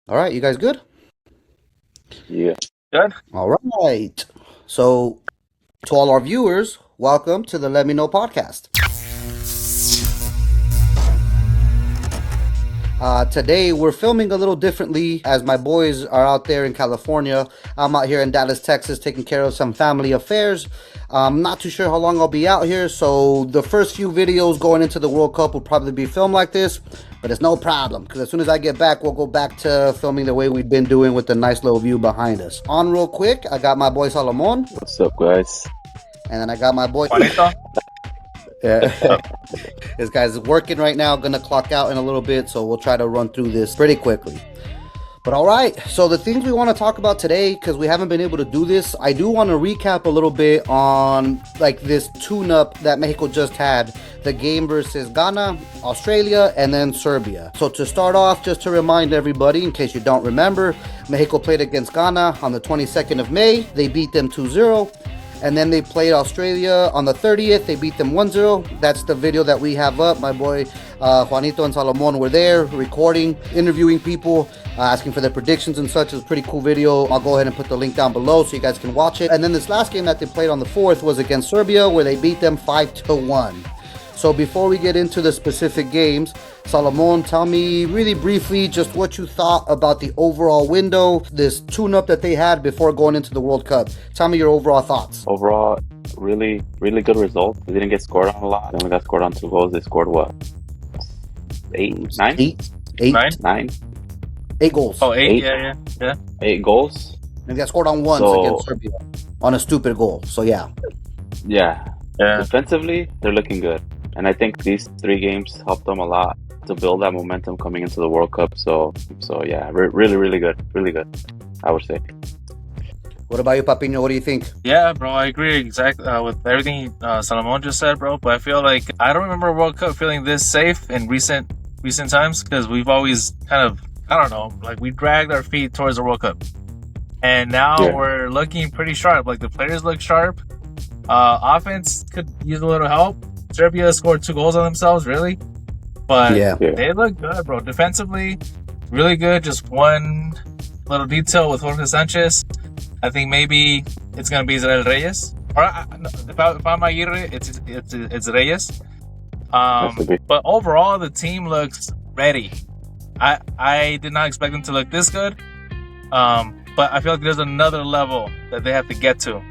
All right, you guys good? Yeah. Good. All right. So, to all our viewers, welcome to the Let Me Know podcast. Today, we're filming a little differently as my boys are out there in California. I'm out here in Dallas, Texas, taking care of some family affairs. I'm not too sure how long I'll be out here, so the first few videos going into the World Cup will probably be filmed like this, but it's no problem because as soon as I get back, we'll go back to filming the way we've been doing with the nice little view behind us. On real quick, I got my boy Salomon, What's up, guys? and then I got my boy. Juanito. Yeah. This guy's working right now, gonna clock out in a little bit, so we'll try to run through this pretty quickly. But all right, so the things we want to talk about today, because we haven't been able to do this, I do want to recap a little bit on like this tune-up that Mexico just had, the game versus Ghana, Australia, and then Serbia. So to start off, just to remind everybody, in case you don't remember, Mexico played against Ghana on the 22nd of May. They beat them 2-0. And then they played Australia on the 30th. They beat them 1-0. That's the video that we have up. My boy Juanito and Salomon were there recording, interviewing people, asking for their predictions and such. It's a pretty cool video. I'll go ahead and put the link down below so you guys can watch it. And then this last game that they played on the 4th was against Serbia, where they beat them 5-1. So before we get into the specific games, Salomon, tell me really briefly just what you thought about the overall window, this tune-up that they had before going into the World Cup. Tell me your overall thoughts. Overall, really, really good result. They didn't get scored on a lot. They only got scored on 2 goals. They scored what? 8, 9? Eight, Nine. 9? 8 goals. Oh, eight. Eight. Yeah. 8 goals. And they got scored on once So- against Serbia on a stupid goal. So yeah. Yeah. Yeah. Defensively, they're looking good. And I think these 3 games helped them a lot to build that momentum coming into the World Cup. So yeah, really, really good. Really good, I would say. What about you, Papino? What do you think? Yeah, bro. I agree exactly with everything Salomon just said, bro. But I feel like I don't remember a World Cup feeling this safe in recent times because we've always kind of, I don't know, like we dragged our feet towards the World Cup, and now Yeah. we're looking pretty sharp. Like the players look sharp. Offense could use a little help. Serbia scored 2 goals on themselves, really, but Yeah. Yeah. they look good, bro. Defensively, really good. Just one little detail with Jorge Sanchez. I think maybe it's gonna be Israel Reyes. Or no, if I'm Aguirre, it's Reyes. Has to be. But overall, the team looks ready. I did not expect them to look this good. But I feel like there's another level that they have to get to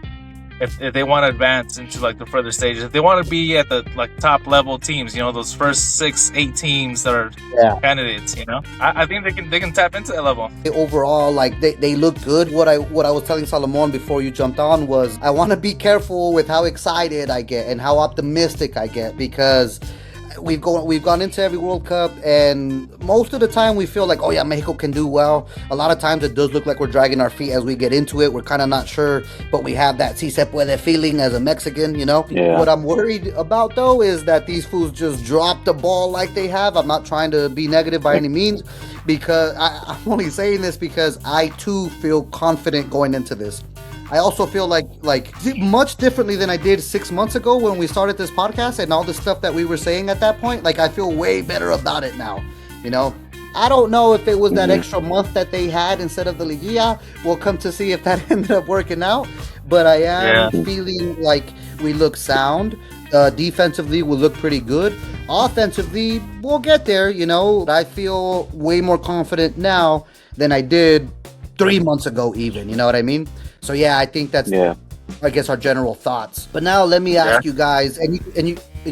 if they want to advance into like the further stages. If they want to be at the like top level teams, those first 6-8 teams that are Yeah. candidates. I think they can tap into that level. Overall, like they look good. What I was telling Salomon before you jumped on was I want to be careful with how excited I get and how optimistic I get because we've gone into every World Cup and most of the time we feel like, oh yeah, Mexico can do well. A lot of times it does look like we're dragging our feet as we get into it. We're kind of not sure, but we have that si se puede feeling as a Mexican, Yeah. What I'm worried about though is that these fools just drop the ball like they have. I'm not trying to be negative by any means because I'm only saying this because I too feel confident going into this. I also feel like much differently than I did 6 months ago when we started this podcast and all the stuff that we were saying at that point. Like I feel way better about it now. I don't know if it was that extra month that they had instead of the Liguilla. We'll come to see if that ended up working out. But I am feeling like we look sound. Defensively, we'll look pretty good. Offensively, we'll get there. I feel way more confident now than I did 3 months ago, even. You know what I mean? So yeah, I think that's Yeah. I guess our general thoughts. But now let me ask you guys, and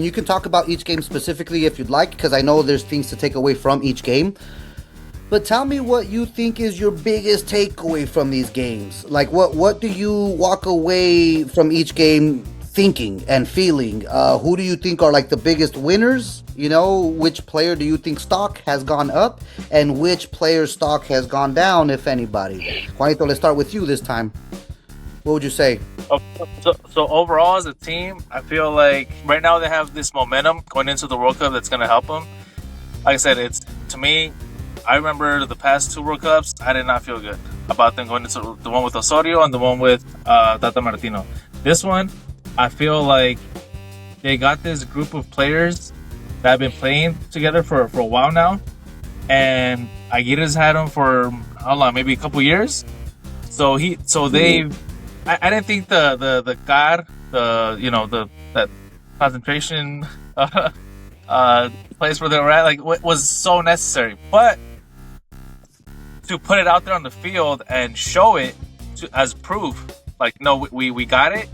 you can talk about each game specifically if you'd like, because I know there's things to take away from each game. But tell me what you think is your biggest takeaway from these games. Like what do you walk away from each game thinking and feeling? Who do you think are like the biggest winners? Which player do you think stock has gone up and which player's stock has gone down, if anybody? Juanito, let's start with you this time. What would you say? So overall, as a team, I feel like right now they have this momentum going into the World Cup that's going to help them. Like I said, it's to me. I remember the past 2 World Cups. I did not feel good about them going into the one with Osorio and the one with Tata Martino. This one, I feel like they got this group of players that have been playing together for a while now, and Aguirre's had him for how long? Maybe a couple years. So they. I didn't think the guard, that concentration place where they were at, like, was so necessary. But to put it out there on the field and show it as proof, like, no, we got it.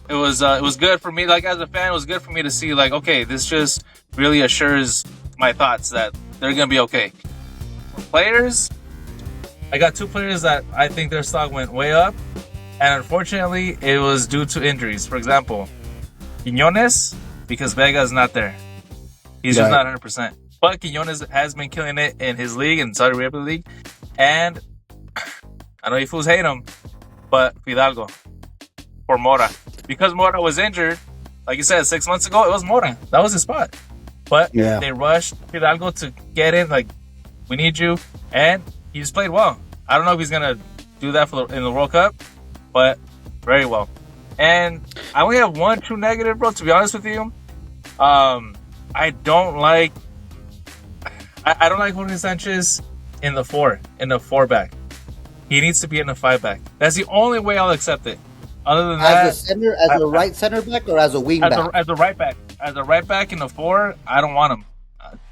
It was good for me. Like, as a fan, it was good for me to see, like, okay, this just really assures my thoughts that they're gonna be okay. Players, I got two players that I think their stock went way up, and unfortunately, it was due to injuries. For example, Quiñones, because Vega is not there. He's just not 100%. But Quiñones has been killing it in his league, in Saudi Arabia League. And I know you fools hate him, but Fidalgo for Mora. Because Mora was injured, like you said, 6 months ago, it was Mora. That was his spot. But they rushed Fidalgo to get in, like, we need you. And he's played well. I don't know if he's going to do that in the World Cup, but very well. And I only have one true negative, bro, to be honest with you. I don't like Jorge Sanchez in the four back. He needs to be in the 5 back. That's the only way I'll accept it. Other than that, as a right center back, or as a wing back? As a right back in the 4, I don't want him.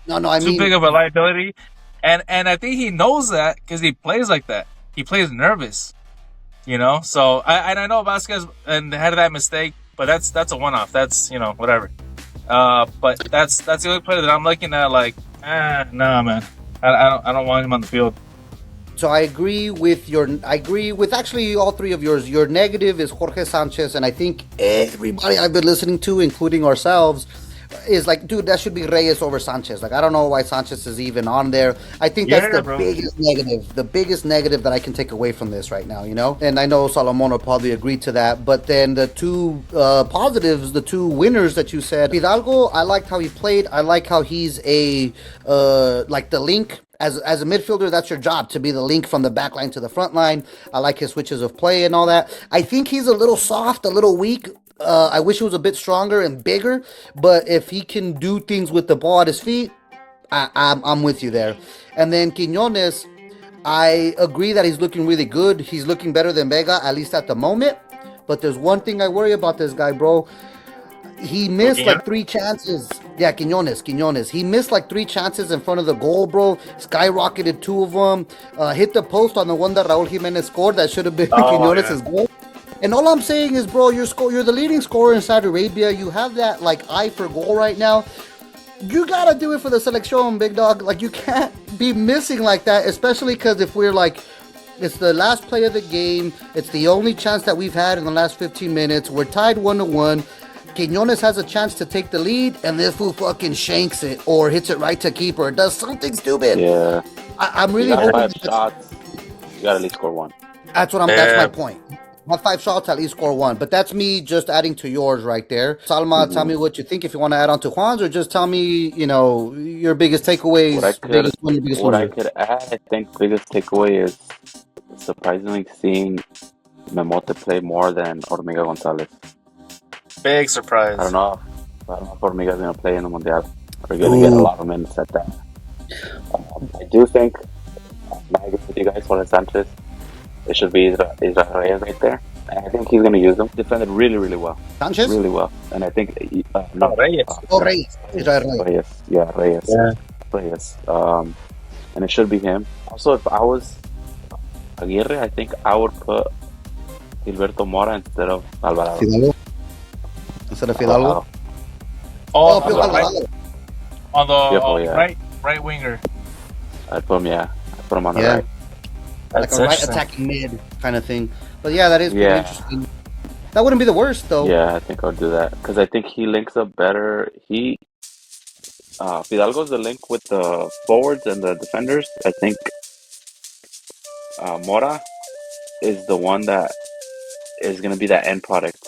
I mean, too big of a liability, and I think he knows that because he plays like that. He plays nervous, So I know Vasquez and had that mistake, but that's a one-off. That's whatever. But that's the only player that I'm looking at. Like, nah, man. I don't want him on the field. So I agree with actually all three of yours. Your negative is Jorge Sanchez, and I think everybody I've been listening to, including ourselves, is like, dude, that should be Reyes over Sanchez. Like, I don't know why Sanchez is even on there. I think that's the biggest negative that I can take away from this right now, And I know Solomon will probably agree to that. But then the two positives, the two winners that you said, Hidalgo, I liked how he played. I like how he's like the link. As a midfielder, that's your job, to be the link from the back line to the front line. I like his switches of play and all that. I think he's a little soft, a little weak. I wish he was a bit stronger and bigger, but if he can do things with the ball at his feet, I'm with you there. And then Quiñones, I agree that he's looking really good. He's looking better than Vega, at least at the moment. But there's one thing I worry about this guy, bro. He missed like 3 chances. Yeah, Quiñones. He missed like 3 chances in front of the goal, bro. Skyrocketed 2 of them. Hit the post on the one that Raul Jimenez scored. That should have been Quiñones' goal. And all I'm saying is, bro, you're the leading scorer in Saudi Arabia. You have that like eye for goal right now. You gotta do it for the selección, big dog. Like, you can't be missing like that, especially because if we're like, it's the last play of the game. It's the only chance that we've had in the last 15 minutes. We're tied 1-1. Quiñones has a chance to take the lead, and this fool fucking shanks it or hits it right to keeper or does something stupid. Yeah. I'm really hoping 5 shots. You gotta at least score 1. That's my point. Not 5 shots, at least score 1. But that's me just adding to yours right there. Salma, tell me what you think if you want to add on to Juan's, or just tell me, your biggest takeaways. What I could add, I think biggest takeaway is surprisingly seeing Memote play more than Hormiga Gonzalez. Big surprise. I don't know if Hormiga's going to play in the Mundial. We're going to get a lot of minutes at that. I do think, I agree with you guys, Jorge Sanchez, it should be Israel Reyes right there. And I think he's going to use them. Defended really, really well. Sanchez? Really well. And I think... Reyes. Reyes. Israel Reyes. Reyes. Yeah. Reyes. And it should be him. Also, if I was Aguirre, I think I would put Gilberto Mora instead of Alvarado. Fidalgo? Instead of Fidalgo? On the right winger. I'd put him on the right. Like a right attacking mid kind of thing. But yeah, that is pretty interesting. That wouldn't be the worst, though. Yeah, I think I'll do that. Because I think he links up better. Fidalgo's the link with the forwards and the defenders. I think Mora is the one that is going to be that end product.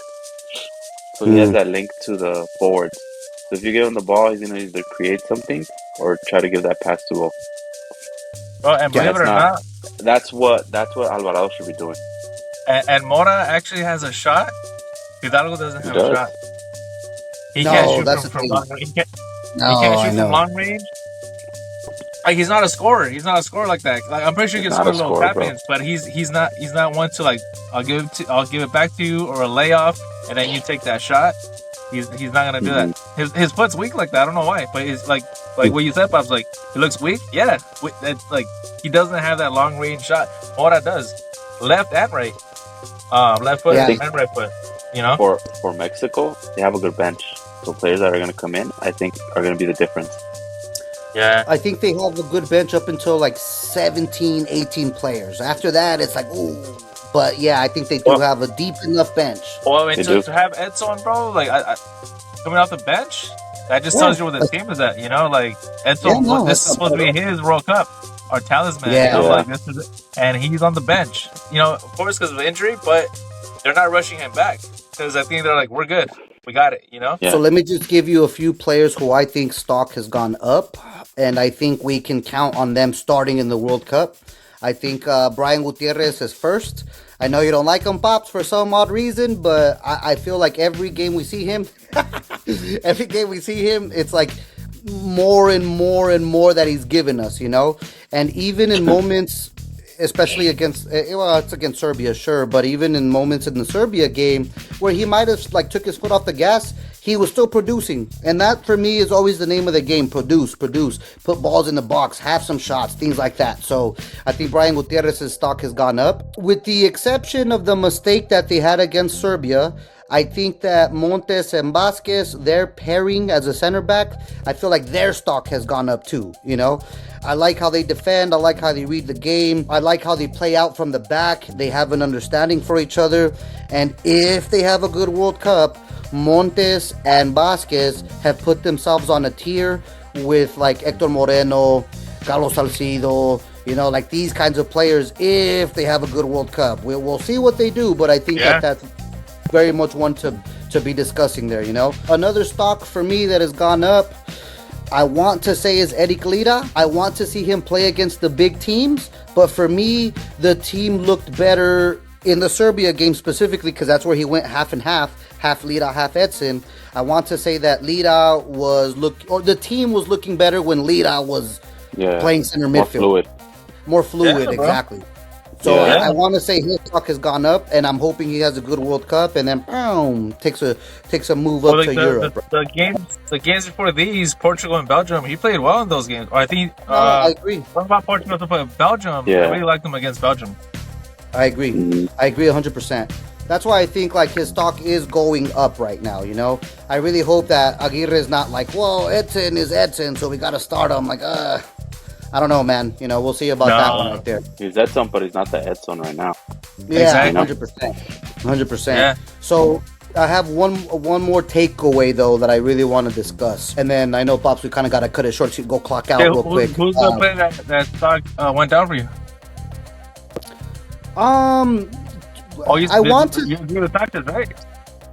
So he has that link to the forwards. So if you give him the ball, he's going to either create something or try to give that pass to goal. Well, and believe it or not, that's what Alvarado should be doing. And Mora actually has a shot. Fidalgo doesn't have a shot. He can't shoot from long range. He can't shoot from long range. Like he's not a scorer. He's not a scorer like that. Like I'm pretty sure he He's can not score a little scorer, tap bro. ins, but he's not one to like I'll give it back to you or a layoff and then you take that shot. He's not gonna do that. His foot's weak like that. I don't know why, but it's like what you said, Bob's like he looks weak. Yeah, it's like he doesn't have that long range shot. Mora does, left and right, left foot Yeah. and right foot. You know, For Mexico, they have a good bench. So players that are going to come in, I think, are going to be the difference. yeah. I think they have a good bench up until like 17, 18 players. After that, it's like, ooh. But yeah, I think they do Well- have a deep enough bench. Well, I mean, They do. to have Edson, bro, like I coming off the bench, that just tells you where the team is at. You know, like Edson, Yeah, no, this is that's- supposed to be his World Cup, our talisman. Yeah. You know, Yeah. like this is it. And he's on the bench. You know, of course, because of injury, but they're not rushing him back because I think they're like, we're good, we got it. You know, Yeah. So let me just give you a few players who I think stock has gone up, and I think we can count on them starting in the World Cup. I think Brian Gutierrez is first. I know you don't like him, Pops, for some odd reason, but I feel like every game we see him, it's like more and more and more that he's given us, you know? And even in moments, especially against, well, it's against Serbia, sure, but even in moments in the Serbia game where he might have like took his foot off the gas, he was still producing. And that for me is always the name of the game: produce, put balls in the box, have some shots, things like that. So I think Brian Gutierrez's stock has gone up, with the exception of the mistake that they had against Serbia. I think that Montes and Vasquez, their pairing as a center back, I feel like their stock has gone up too, you know? I like how they defend. I like how they read the game. I like how they play out from the back. They have an understanding for each other. And if they have a good World Cup, Montes and Vasquez have put themselves on a tier with like Hector Moreno, Carlos Salcido, you know, like these kinds of players if they have a good World Cup. We'll see what they do, but I think Yeah. that's very much one to be discussing there, you know. Another stock for me that has gone up, I want to say, is Eric Lira. I want to see him play against the big teams, but for me, the team looked better in the Serbia game specifically because that's where he went half and half Lira, half Edson. I want to say that Lira the team was looking better when Lira was playing center more midfield. More fluid, Yeah, bro. exactly. So Yeah. I want to say his stock has gone up, and I'm hoping he has a good World Cup, and then boom, takes a move up Well, to Europe. the games before these, Portugal and Belgium, he played well in those games. Or I think. I agree. What about Portugal to play Belgium? Yeah. I really liked him against Belgium. I agree. Mhm. I agree 100%. That's why I think like his stock is going up right now. You know, I really hope that Aguirre is not like, whoa, Edson is Edson, so we got to start him. Like, I don't know, man. You know, we'll see about that one right there. He's Edson, but he's not the Edson right now. Yeah, Exactly. 100%. 100%. Yeah. So I have one more takeaway though that I really want to discuss, and then I know Pops, we kind of got to cut it short so you can go clock out Okay, real quick. who's the player that stock went down for you? I want to. You're the Sanchez, right?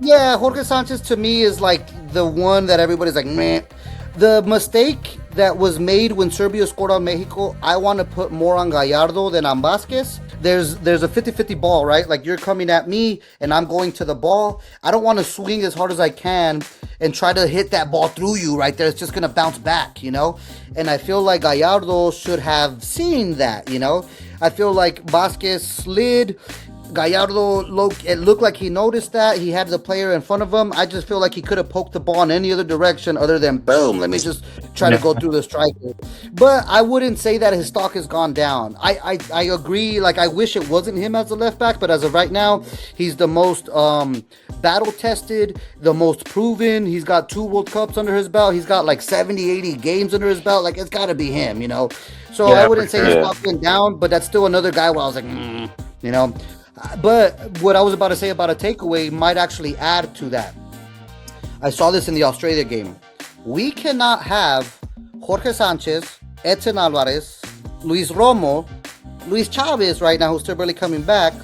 Yeah, Jorge Sanchez to me is like the one that everybody's like, man. The mistake that was made when Serbia scored on Mexico, I want to put more on Gallardo than on Vasquez. There's a 50-50 ball, right? Like you're coming at me and I'm going to the ball. I don't want to swing as hard as I can and try to hit that ball through you right there. It's just going to bounce back, you know? And I feel like Gallardo should have seen that, you know? I feel like Vasquez slid. Gallardo, it looked like he noticed that. He had the player in front of him. I just feel like he could have poked the ball in any other direction other than, boom, let me just try to go through the striker. But I wouldn't say that his stock has gone down. I agree. Like, I wish it wasn't him as a left back, but as of right now, he's the most battle-tested, the most proven. He's got 2 World Cups under his belt. He's got like 70, 80 games under his belt. Like, it's got to be him, you know? So Yeah, I wouldn't for say sure. his stock went down, but that's still another guy where I was like, you know? But what I was about to say about a takeaway might actually add to that. I saw this in the Australia game. We cannot have Jorge Sanchez, Edson Alvarez, Luis Romo, Luis Chavez right now, who's still barely coming back,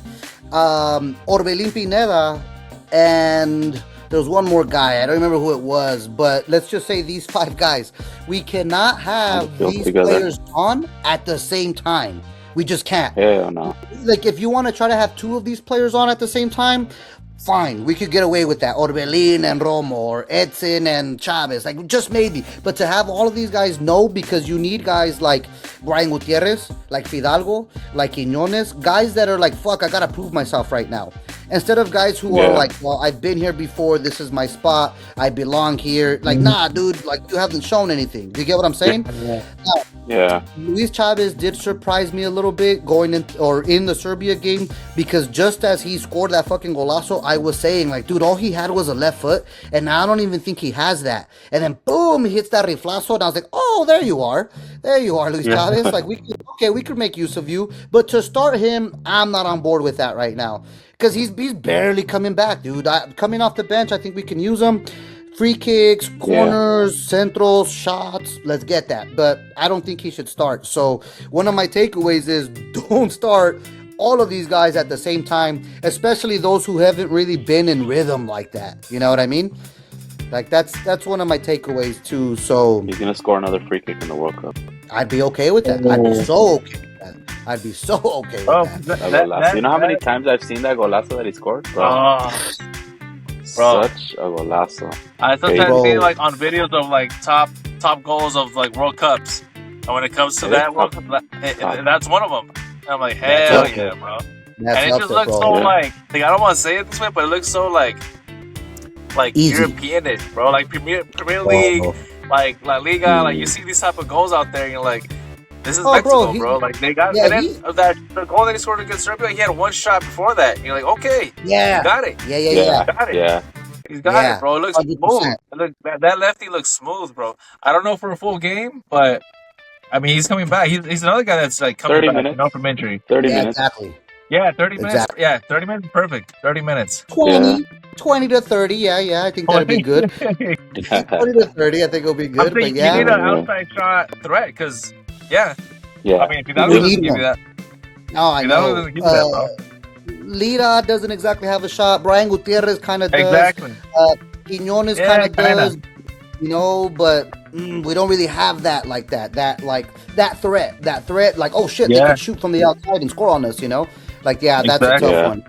Orbelin Pineda, and there's one more guy. I don't remember who it was, but let's just say these 5 guys. We cannot have these players on at the same time. We just can't. Hell no. Like, if you want to try to have 2 of these players on at the same time, fine, we could get away with that. Orbelin and Romo, or Edson and Chavez, like just maybe. But to have all of these guys, no, because you need guys like Brian Gutierrez, like Fidalgo, like Quiñones, guys that are like, fuck, I gotta prove myself right now. Instead of guys who are like, well, I've been here before, this is my spot, I belong here. Like, nah, dude, like you haven't shown anything. Do you get what I'm saying? Luis Chavez did surprise me a little bit going in the Serbia game, because just as he scored that fucking golazo, I was saying like, dude, all he had was a left foot, and I don't even think he has that. And then boom, he hits that riflazo, and I was like, oh, there you are, Luis Chavez. Like we could make use of you, but to start him, I'm not on board with that right now. Because he's barely coming back, dude. Coming off the bench, I think we can use him. Free kicks, corners, centrals, shots. Let's get that. But I don't think he should start. So one of my takeaways is don't start all of these guys at the same time, especially those who haven't really been in rhythm like that. You know what I mean? Like that's one of my takeaways too. So he's gonna score another free kick in the World Cup. I'd be okay with that. I'd be so okay. I'd be so okay with that. You know how many times I've seen that golazo that he scored? Bro. Such a golazo. I sometimes see like on videos of like top goals of like World Cups, and when it comes to that World Cup, that's one of them. And I'm like, hell yeah, bro. And it just looks so like I don't want to say it this way, but it looks so like Europeanish, bro. Like Premier League, like La Liga. Like you see these type of goals out there, and you're like, this is Mexico, bro. Like they got the goal that he scored against Serbia. He had one shot before that. And you're like, okay, he got it. Got it. He's got it, bro. It looks 100%. Smooth. That lefty looks smooth, bro. I don't know for a full game, but I mean, he's coming back. He's another guy that's like coming 30 back, minutes. From injury. 30 minutes. Exactly. Yeah, 30 minutes. Exactly. Yeah, 30 minutes. Perfect. 30 minutes. 20 to 30. Yeah. I think that'd be good. 20 to 30. I think it'll be good. But you need an outside shot threat because. Yeah. I mean, if that doesn't give you that. No, I know. Lira doesn't exactly have a shot. Brian Gutierrez kind of does. Exactly. Quiñones kind of does. You know, but we don't really have that like that. That threat. Like, oh shit, they could shoot from the outside and score on us. You know, like that's a tough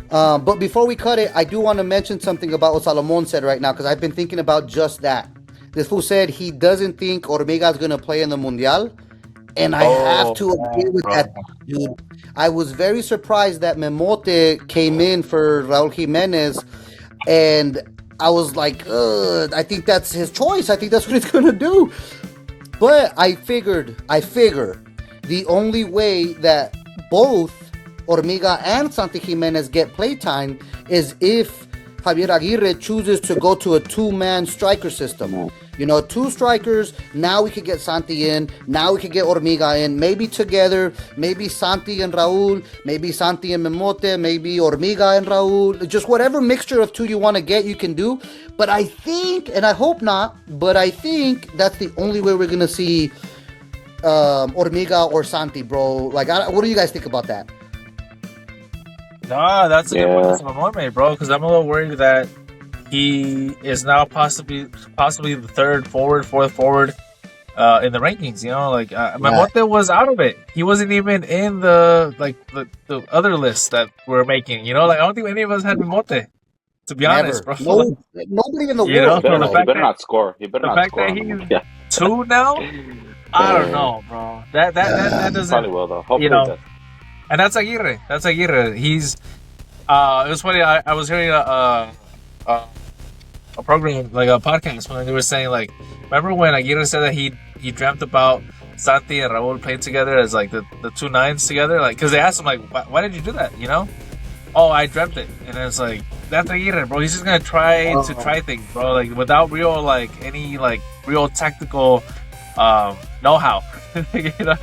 one. But before we cut it, I do want to mention something about what Salomon said right now, because I've been thinking about just that. This fool said he doesn't think Ormega's gonna play in the Mundial. And I have to agree with that, dude. I was very surprised that Memote came in for Raul Jimenez, and I was like, I think that's his choice. I think that's what he's gonna do. But I figure the only way that both Ormega and Santi Jimenez get playtime is if Javier Aguirre chooses to go to a two-man striker system. You know, two strikers. Now we could get Santi in. Now we could get Ormega in. Maybe together. Maybe Santi and Raul. Maybe Santi and Memote. Maybe Ormega and Raul. Just whatever mixture of two you want to get, you can do. But I think, and I hope not, but I think that's the only way we're going to see Ormega or Santi, bro. Like, what do you guys think about that? Nah, that's a good one that's my made, bro. Because I'm a little worried that he is now possibly the fourth forward in the rankings. You know, like Memote was out of it. He wasn't even in the other list that we're making. You know, like I don't think any of us had Memote. To be honest, bro. Nobody in the world. He better not score. He better not score. The fact that he's 2 now, I don't know, bro. That doesn't. Probably will though. Hopefully, and that's Aguirre. He's. It was funny. I was hearing a program, like a podcast, when they were saying, like, remember when Aguirre said that he dreamt about Santi and Raul playing together as like the two nines together, like, because they asked him like, why did you do that? You know? Oh, I dreamt it, and it's like, that's Aguirre, bro. He's just gonna try things, bro, like without real any real tactical know-how. You know?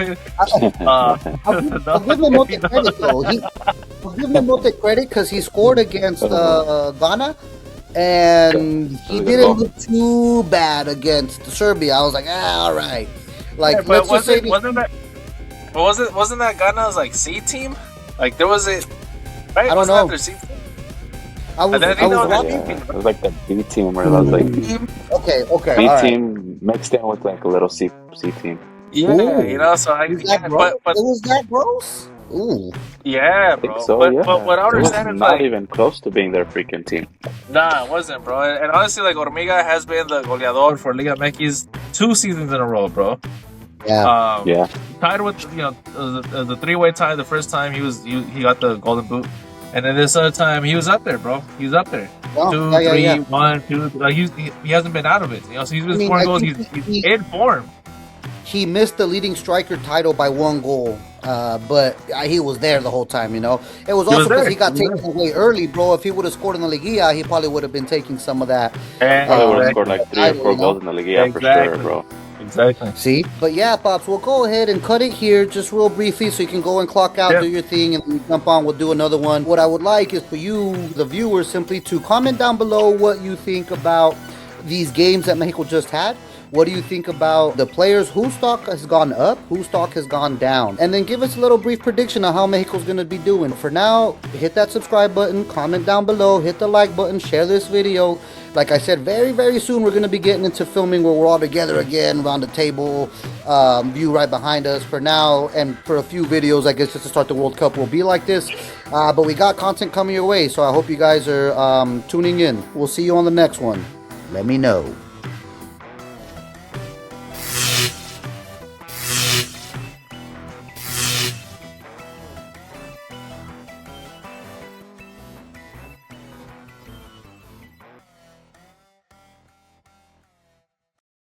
I'll give Memote credit though. I'll give Memote credit because he scored against Ghana. And he didn't look too bad against Serbia. I was like, all right. Like, but wasn't that Ghana's like C team? Like there was it, right? I don't know. Their C team? It was like the B team where it was like okay, B team mixed in with like a little C team. Yeah, you know. So was that gross? Ooh. Yeah, I think bro. so, But yeah. what I It was understand is not like, even close to being their freaking team. nah, it wasn't, bro. And honestly, like Hormiga has been the goleador for Liga MX 2 seasons in a row, bro. Yeah. Um, Yeah. tied with the three-way tie. The first time he got the golden boot, and then this other time he was up there, bro. He was up there. Oh, Two, yeah, yeah, three, yeah. 1, 2. Like he hasn't been out of it. So he's I been mean, scoring I goals. think He's in form. he missed the leading striker title by 1 goal, but he was there the whole time, you know. It was He was also because there. he got taken away early, bro. If he would have scored in the Liguilla, he probably would have been taking some of that Probably would have scored Exactly. like 3 or title, 4 you know. goals in the league, yeah, for sure, Exactly. bro. Exactly. See? But yeah, Pops, we'll go ahead and cut it here just real briefly so you can go and clock out, Yeah. do your thing, and then jump on. We'll do another one. What I would like is for you, the viewers, simply to comment down below what you think about these games that Mexico just had. What do you think about the players? Whose stock has gone up? Whose stock has gone down? And then give us a little brief prediction of how Mexico's going to be doing. For now, hit that subscribe button, comment down below, hit the like button, share this video. Like I said, very, very soon we're going to be getting into filming where we're all together again around the table, view right behind us. For now, and for a few videos, I guess just to start the World Cup will be like this. But we got content coming your way, so I hope you guys are tuning in. We'll see you on the next one. Let me know.